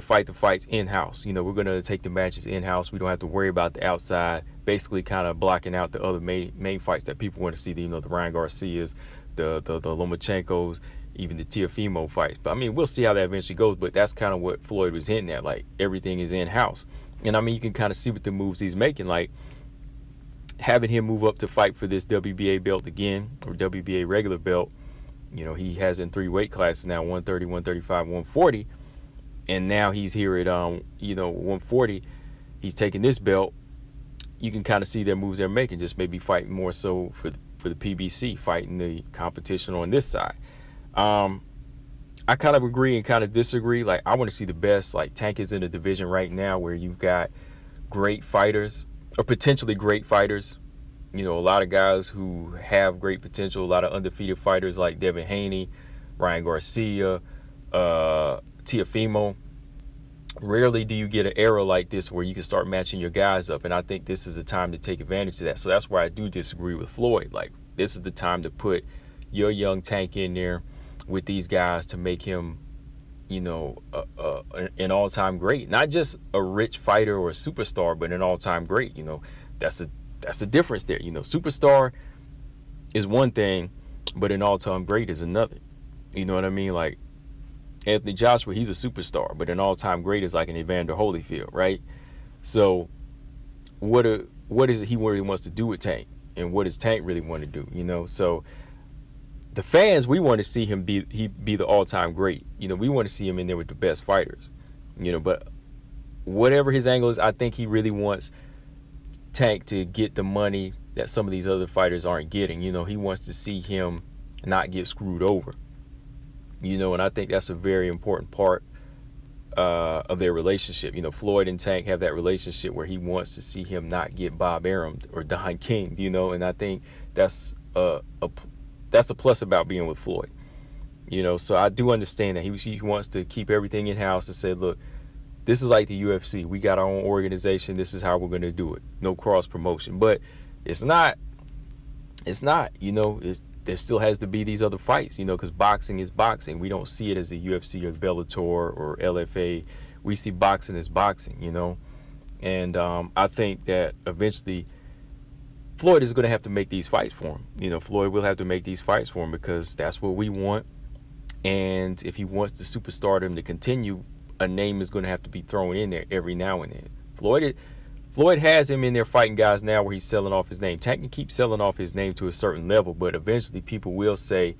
fight the fights in-house. We're gonna take the matches in-house. We don't have to worry about the outside, basically kind of blocking out the other main fights that people want to see, the Ryan Garcias, the Lomachenkos, even the Teofimo fights. But I mean, we'll see how that eventually goes, but that's kind of what Floyd was hinting at, like everything is in-house. And I mean, you can kind of see with the moves he's making, like having him move up to fight for this WBA belt again, or WBA regular belt. He has in 3 weight classes now, 130, 135, 140. And now he's here at 140. He's taking this belt. You can kind of see their moves they're making, just maybe fighting more so for the PBC, fighting the competition on this side. I kind of agree and kind of disagree. Like, I want to see the best. Like, Tank is in a division right now where you've got great fighters, or potentially great fighters. A lot of guys who have great potential, a lot of undefeated fighters like Devin Haney, Ryan Garcia, Teofimo. Rarely do you get an era like this where you can start matching your guys up, and I think this is the time to take advantage of that. So that's where I do disagree with Floyd. Like, this is the time to put your young Tank in there with these guys to make him, an all-time great. Not just a rich fighter or a superstar, but an all-time great. That's a difference there. Superstar is one thing, but an all-time great is another. You know what I mean? Like, Anthony Joshua, he's a superstar, but an all-time great is like an Evander Holyfield, right? So what is it he really wants to do with Tank, and what does Tank really want to do? So the fans, we want to see him be the all-time great. We want to see him in there with the best fighters. But whatever his angle is, I think he really wants Tank to get the money that some of these other fighters aren't getting. He wants to see him not get screwed over. And I think that's a very important part of their relationship. Floyd and Tank have that relationship where he wants to see him not get Bob Arum or Don King, and I think that's a plus about being with Floyd. So I do understand that he wants to keep everything in-house and say, look, this is like the UFC. We got our own organization. This is how we're going to do it. No cross promotion. But it's not, there still has to be these other fights, because boxing is boxing. We don't see it as a UFC or Bellator or LFA. We see boxing as boxing, And I think that eventually Floyd is going to have to make these fights for him. Floyd will have to make these fights for him, because that's what we want. And if he wants the superstardom to continue, a name is going to have to be thrown in there every now and then. Floyd has him in there fighting guys now where he's selling off his name. Tank can keep selling off his name to a certain level, but eventually people will say,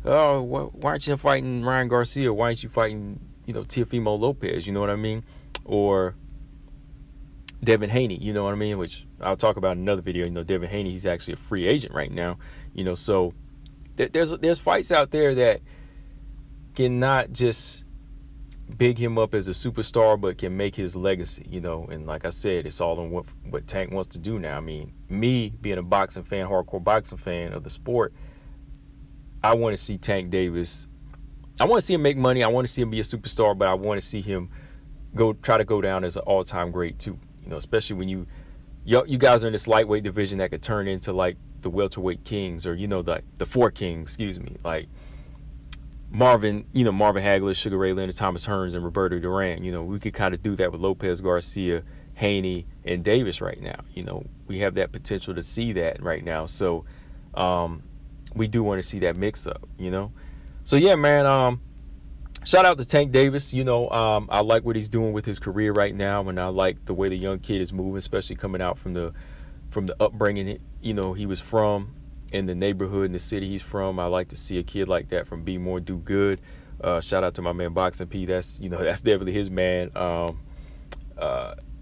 oh, why aren't you fighting Ryan Garcia? Why aren't you fighting, Teofimo Lopez? You know what I mean? Or Devin Haney, you know what I mean? Which I'll talk about in another video. Devin Haney, he's actually a free agent right now. So there's fights out there that cannot just big him up as a superstar, but can make his legacy, and like I said, it's all on what Tank wants to do now. I mean, me being a boxing fan, hardcore boxing fan of the sport, I want to see Tank Davis, I want to see him make money, I want to see him be a superstar, but I want to see him try to go down as an all-time great too, especially when you guys are in this lightweight division that could turn into like the welterweight kings, or the four kings, excuse me, like Marvin Hagler, Sugar Ray Leonard, Thomas Hearns, and Roberto Duran. We could kind of do that with Lopez, Garcia, Haney, and Davis right now. We have that potential to see that right now. So we do want to see that mix up, So yeah, man. Shout out to Tank Davis. I like what he's doing with his career right now, and I like the way the young kid is moving, especially coming out from the upbringing he was from, in the neighborhood in the city he's from. I like to see a kid like that from Be More Do Good. Shout out to my man Boxing P. That's definitely his man.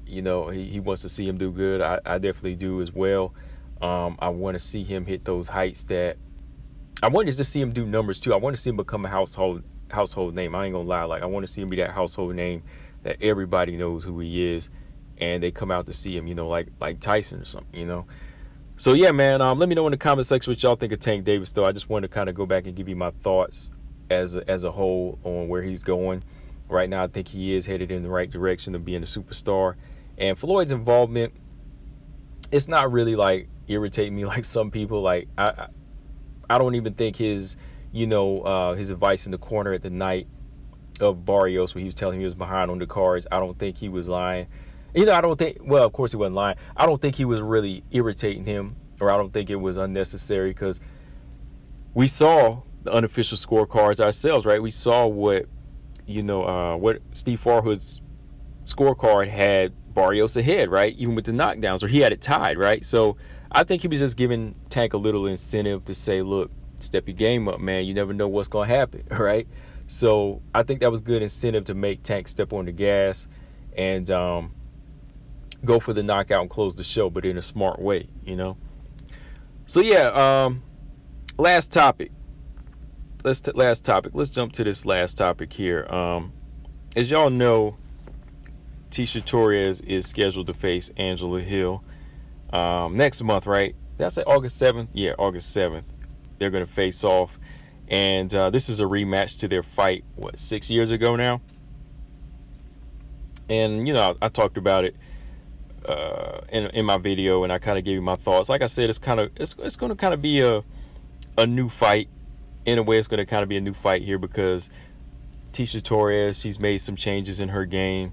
He wants to see him do good. I definitely do as well. I want to see him hit those heights that I want to just see him do numbers too. I want to see him become a household name. I ain't gonna lie. Like, I want to see him be that household name that everybody knows who he is, and they come out to see him. Like Tyson or something. So yeah, man. Let me know in the comment section what y'all think of Tank Davis. Though I just wanted to kind of go back and give you my thoughts as a whole on where he's going right now. I think he is headed in the right direction of being a superstar. And Floyd's involvement, it's not really like irritating me like some people. Like, I don't even think his advice in the corner at the night of Barrios, where he was telling him he was behind on the cards, I don't think he was lying. I don't think, well, of course he wasn't lying. I don't think he was really irritating him, or I don't think it was unnecessary, because we saw the unofficial scorecards ourselves, right? We saw what Steve Farhood's scorecard had Barrios ahead, right? Even with the knockdowns, or he had it tied, right? So I think he was just giving Tank a little incentive to say, look, step your game up, man. You never know what's going to happen, right? So I think that was good incentive to make Tank step on the gas and go for the knockout and close the show, but in a smart way, So yeah, last topic. Let's jump to this last topic here. As y'all know, Tisha Torres is scheduled to face Angela Hill next month, right? Did I say August 7th? Yeah, August 7th. They're going to face off. And this is a rematch to their fight, 6 years ago now? And, I talked about it in my video, and I kind of gave you my thoughts. Like I said, it's going to kind of be a new fight. In a way, it's going to kind of be a new fight here, because Tisha Torres, she's made some changes in her game.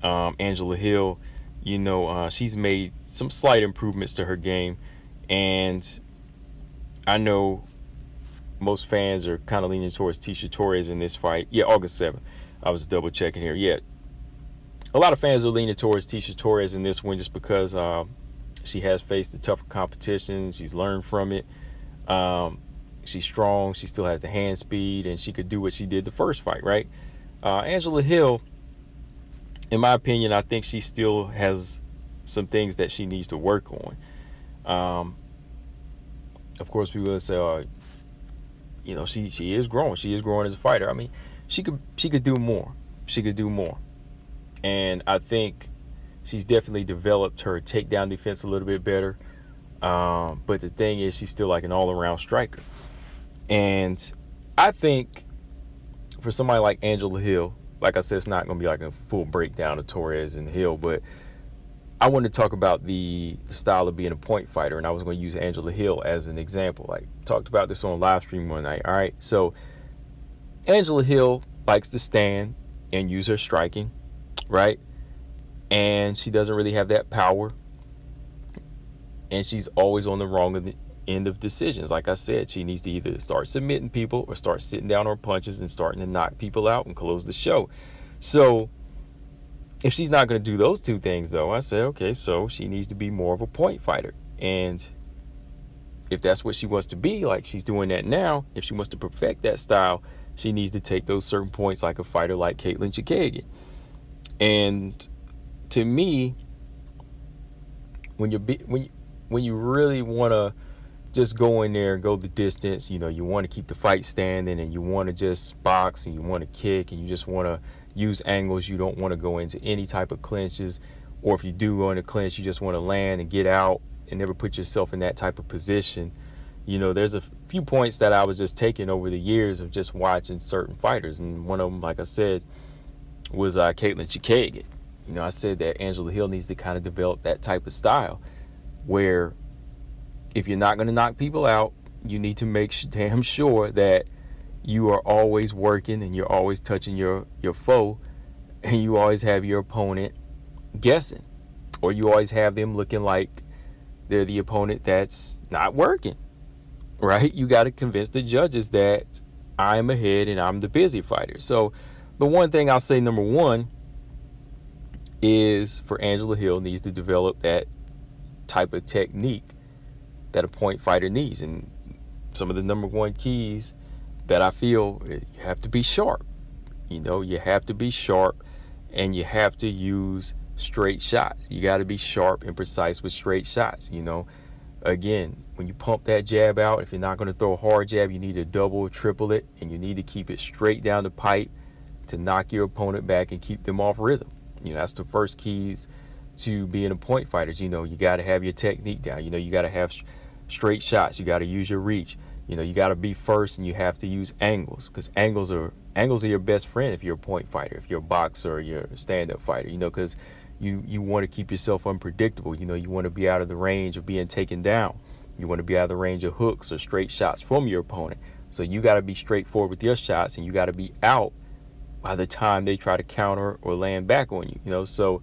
Angela Hill, she's made some slight improvements to her game, and I know most fans are kind of leaning towards Tisha Torres in this fight. Yeah, August 7th. I was double checking here. Yeah, a lot of fans are leaning towards Tisha Torres in this one, just because she has faced the tougher competition. She's learned from it. She's strong. She still has the hand speed, and she could do what she did the first fight, right? Angela Hill, in my opinion, I think she still has some things that she needs to work on. Of course, people will say, she is growing. She is growing as a fighter. I mean, she could do more. She could do more. And I think she's definitely developed her takedown defense a little bit better. But the thing is, she's still like an all-around striker. And I think for somebody like Angela Hill, like I said, it's not going to be like a full breakdown of Torres and Hill, but I want to talk about the style of being a point fighter, and I was going to use Angela Hill as an example. Like, talked about this on live stream one night. All right, so Angela Hill likes to stand and use her striking, right? And she doesn't really have that power, and she's always on the wrong end of decisions. Like I said, she needs to either start submitting people or start sitting down on punches and starting to knock people out and close the show. So if she's not going to do those two things, though, I say, okay, so she needs to be more of a point fighter. And if that's what she wants to be, like she's doing that now, if she wants to perfect that style, she needs to take those certain points like a fighter like Caitlin Chikagian. And to me, when you really want to just go in there and go the distance, you want to keep the fight standing, and you want to just box, and you want to kick, and you just want to use angles. You don't want to go into any type of clinches, or if you do go into clinch, you just want to land and get out and never put yourself in that type of position. There's a few points that I was just taking over the years of just watching certain fighters, and one of them, like I said, was Caitlin Chikagian. I said that Angela Hill needs to kind of develop that type of style, where if you're not going to knock people out, you need to make damn sure that you are always working and you're always touching your foe, and you always have your opponent guessing, or you always have them looking like they're the opponent that's not working, right? You got to convince the judges that I'm ahead and I'm the busy fighter. So the one thing I'll say, number one, is for Angela Hill needs to develop that type of technique that a point fighter needs. And some of the number one keys that I feel, you have to be sharp. You have to be sharp, and you have to use straight shots. You got to be sharp and precise with straight shots. Again, when you pump that jab out, if you're not going to throw a hard jab, you need to double or triple it, and you need to keep it straight down the pipe to knock your opponent back and keep them off rhythm. That's the first keys to being a point fighter. You got to have your technique down. You got to have straight shots. You got to use your reach. You got to be first, and you have to use angles, because angles are your best friend if you're a point fighter, if you're a boxer or you're a stand-up fighter, because you want to keep yourself unpredictable. You want to be out of the range of being taken down. You want to be out of the range of hooks or straight shots from your opponent. So you got to be straightforward with your shots, and you got to be out by the time they try to counter or land back on you. So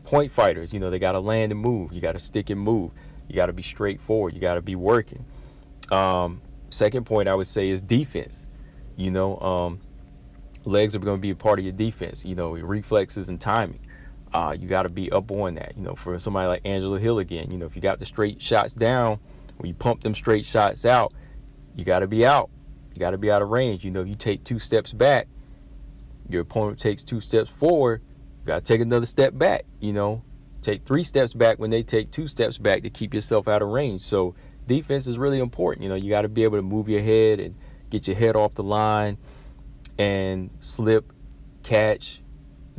point fighters, they got to land and move. You got to stick and move. You got to be straightforward. You got to be working. Second point I would say is defense. Legs are going to be a part of your defense. Your reflexes and timing. You got to be up on that. For somebody like Angela Hill again, if you got the straight shots down, when you pump them straight shots out, you got to be out. You got to be out of range. You take 2 steps back, your opponent takes 2 steps forward, you got to take another step back. Take 3 steps back when they take 2 steps back to keep yourself out of range. So defense is really important. You got to be able to move your head and get your head off the line and slip, catch,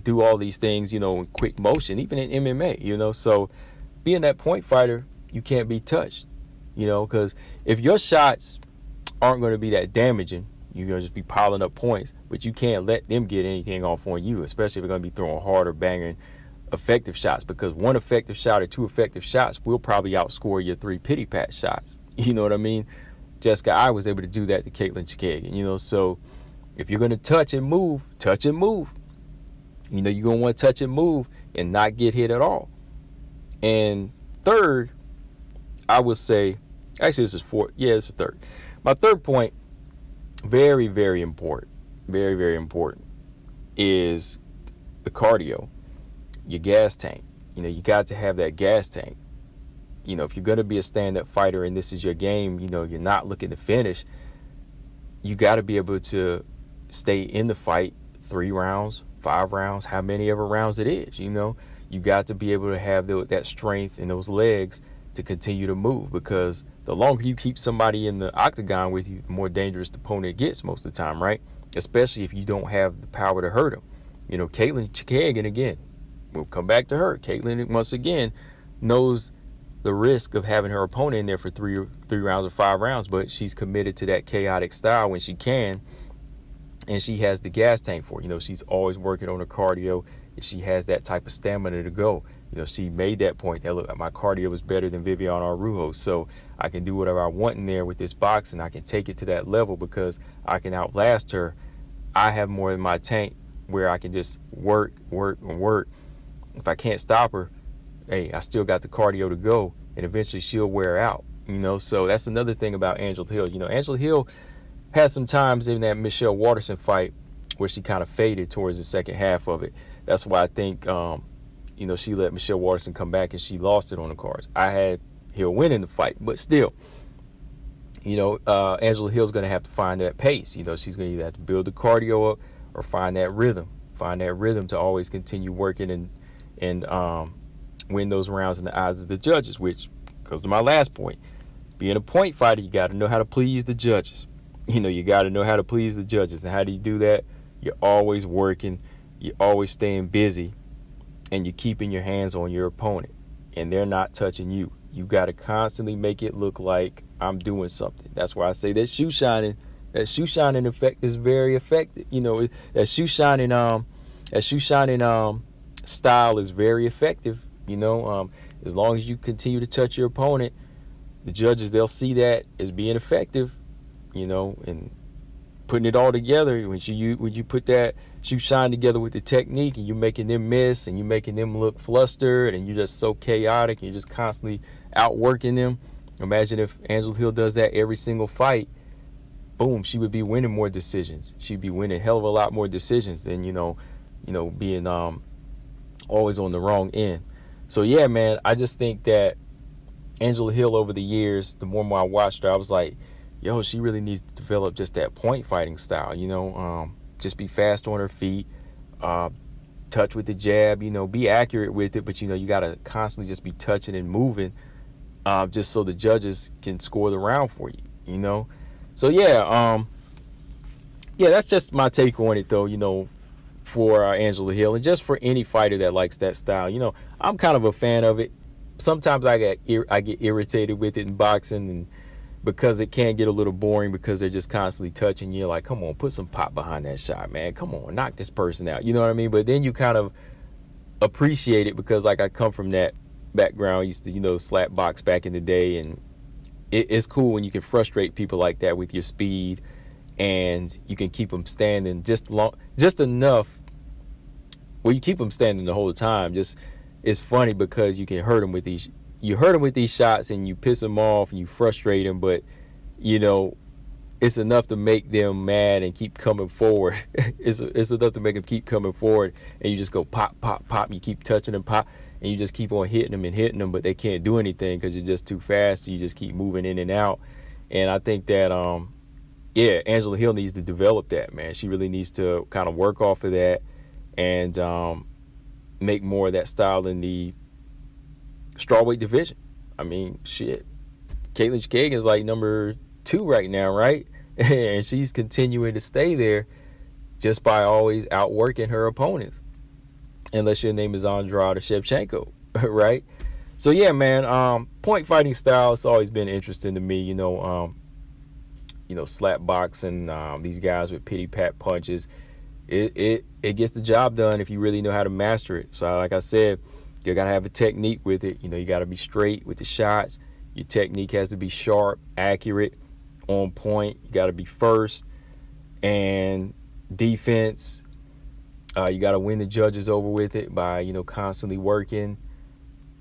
do all these things, in quick motion, even in MMA, So being that point fighter, you can't be touched, because if your shots aren't going to be that damaging, you're going to just be piling up points, but you can't let them get anything off on you, especially if they're going to be throwing hard or banging effective shots, because 1 effective shot or 2 effective shots will probably outscore your 3 pity pat shots. You know what I mean? Jessica I was able to do that to Caitlin Chikagan, so if you're going to touch and move. You're going to want to touch and move and not get hit at all. And third, I would say, actually this is fourth. Yeah, this is third. My third point, very, very important, very, very important, is the cardio, your gas tank. You got to have that gas tank. If you're going to be a stand-up fighter and this is your game, you're not looking to finish, you got to be able to stay in the fight 3 rounds, 5 rounds, how many ever rounds it is. You got to be able to have that strength in those legs to continue to move, because the longer you keep somebody in the octagon with you, the more dangerous the opponent gets most of the time, right? Especially if you don't have the power to hurt them. Caitlin Chikagan, again, we'll come back to her. Caitlin, once again, knows the risk of having her opponent in there for three rounds or 5 rounds, but she's committed to that chaotic style when she can, and she has the gas tank for it. She's always working on her cardio, and she has that type of stamina to go. She made that point that, look, my cardio is better than Viviane Araújo, so I can do whatever I want in there with this box, and I can take it to that level because I can outlast her. I have more in my tank where I can just work. If I can't stop her, hey, I still got the cardio to go, and eventually she'll wear out. So that's another thing about Angela Hill. Angela Hill had some times in that Michelle Waterson fight where she kind of faded towards the second half of it. That's why I think, she let Michelle Waterson come back and she lost it on the cards. I had Hill winning the fight, but still, Angela Hill's going to have to find that pace. She's going to either have to build the cardio up or find that rhythm to always continue working and win those rounds in the eyes of the judges, which goes to my last point. Being a point fighter, you got to know how to please the judges. You got to know how to please the judges. And how do you do that? You're always working. You're always staying busy. And you're keeping your hands on your opponent. And they're not touching you. You got to constantly make it look like I'm doing something. That's why I say that shoe shining effect is very effective. That shoe shining style is very effective. As long as you continue to touch your opponent, the judges, they'll see that as being effective, and putting it all together. When you put that shoe shine together with the technique, and you're making them miss, and you're making them look flustered, and you're just so chaotic, and you're just constantly outworking them. Imagine if Angela Hill does that every single fight. boom, she would be winning more decisions. She'd be winning a hell of a lot more decisions than, being always on the wrong end. So yeah, man, I just think that Angela Hill, over the years, the more and more I watched her, I was like, yo, she really needs to develop just that point fighting style, just be fast on her feet, touch with the jab, be accurate with it, but you got to constantly just be touching and moving, just so the judges can score the round for you. So yeah, that's just my take on it, though, for Angela Hill, and just for any fighter that likes that style. I'm kind of a fan of it. Sometimes I get irritated with it in boxing, and because it can get a little boring because they're just constantly touching you. Like, come on, put some pop behind that shot, man. Come on, knock this person out. You know what I mean? But then you kind of appreciate it because, like, I come from that background. I used to, slap box back in the day, and it's cool when you can frustrate people like that with your speed, and you can keep them standing just enough. Well, you keep them standing the whole time. It's funny because you can hurt them with these shots, and you piss them off and you frustrate them, but it's enough to make them mad and keep coming forward. it's enough to make them keep coming forward, and you just go pop, pop, pop, and you keep touching them, pop, and you just keep on hitting them, but they can't do anything because you're just too fast. So you just keep moving in and out. And I think that Angela Hill needs to develop that, man. She really needs to kind of work off of that and make more of that style in the strawweight division. I mean, shit, Caitlin Kagan is like number 2 right now, right? And she's continuing to stay there just by always outworking her opponents, unless your name is Andrade or Shevchenko, right? So yeah, man, point fighting style has always been interesting to me. Slap boxing, these guys with pity pat punches. It gets the job done if you really know how to master it. So like I said, you got to have a technique with it. You got to be straight with the shots. Your technique has to be sharp, accurate, on point. You got to be first. And defense, you got to win the judges over with it by, constantly working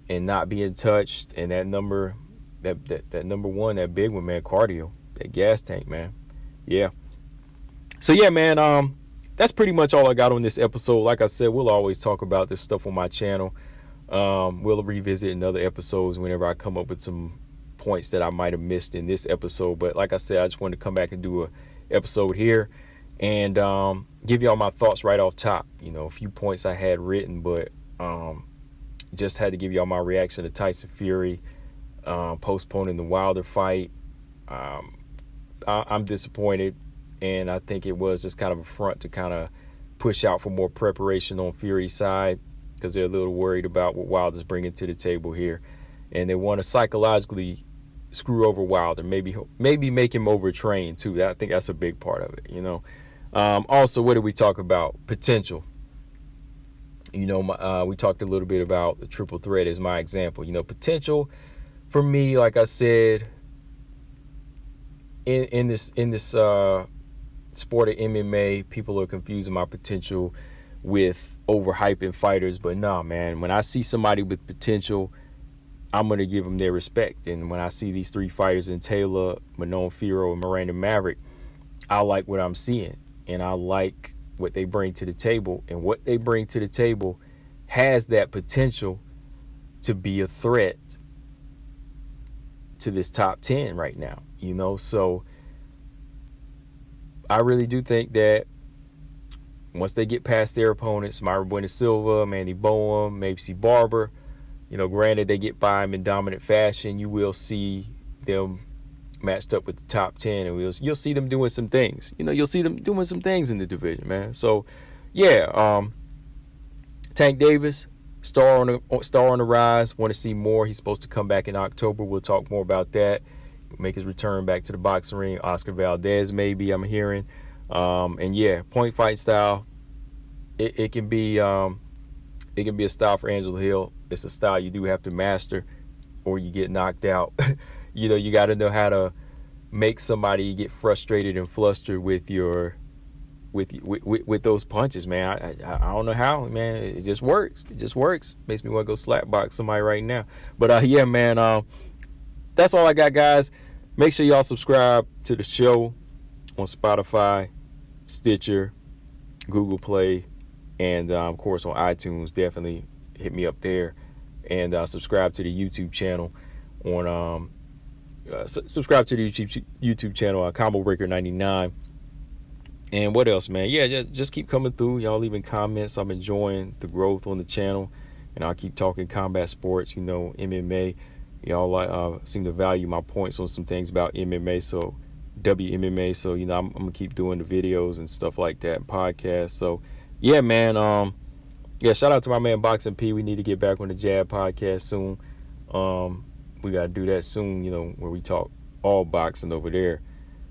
and not being touched. And that number one, that big one, man, cardio, that gas tank, man. Yeah. So yeah, man, that's pretty much all I got on this episode. Like I said, we'll always talk about this stuff on my channel. We'll revisit in other episodes whenever I come up with some points that I might have missed in this episode. But like I said, I just wanted to come back and do a episode here and give y'all my thoughts right off top. A few points I had written, but just had to give y'all my reaction to Tyson Fury postponing the Wilder fight. I'm disappointed, and I think it was just kind of a front to kind of push out for more preparation on Fury's side, because they're a little worried about what Wilder's bringing to the table here, and they want to psychologically screw over Wilder, maybe make him overtrained too. I think that's a big part of it. Also, what did we talk about? Potential. We talked a little bit about the triple threat as my example. Potential for me, like I said, in this sport of MMA, people are confusing my potential with overhyping fighters. But nah, man, when I see somebody with potential, I'm going to give them their respect. And when I see these 3 fighters in Taylor, Manon Fiorot, and Miranda Maverick, I like what I'm seeing. And I like what they bring to the table. And what they bring to the table has that potential to be a threat to this top 10 right now. So I really do think that once they get past their opponents, Myra Bueno Silva, Mandy Boehm, Macy Barber, granted they get by them in dominant fashion, you will see them matched up with the top 10, and you'll see them doing some things. You'll see them doing some things in the division, man. So, yeah, Tank Davis, star on the rise. Want to see more. He's supposed to come back in October. We'll talk more about that. Make his return back to the boxing ring. Oscar Valdez, maybe, I'm hearing. And yeah, point fight style. It can be a style for Angela Hill. It's a style you do have to master, or you get knocked out. You got to know how to make somebody get frustrated and flustered with those punches, man. I don't know how, man. It just works. Makes me want to go slap box somebody right now. But yeah, man. That's all I got, guys. Make sure y'all subscribe to the show on Spotify, Stitcher, Google Play, and of course on iTunes. Definitely hit me up there, and subscribe to the YouTube channel on subscribe to the YouTube channel Combo Breaker 99. And what else, man? Yeah, just keep coming through. Y'all leaving comments. I'm enjoying the growth on the channel, and I'll keep talking combat sports, MMA. Y'all seem to value my points on some things about MMA, so WMMA. So I'm gonna keep doing the videos and stuff like that, and podcasts. So yeah, man. Yeah, shout out to my man Boxing P. We need to get back on the Jab podcast soon. We gotta do that soon, where we talk all boxing over there.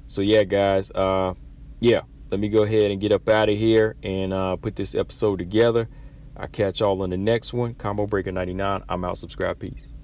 So yeah, guys. Yeah, let me go ahead and get up out of here and put this episode together. I'll catch y'all on the next one. Combo Breaker 99. I'm out. Subscribe. Peace.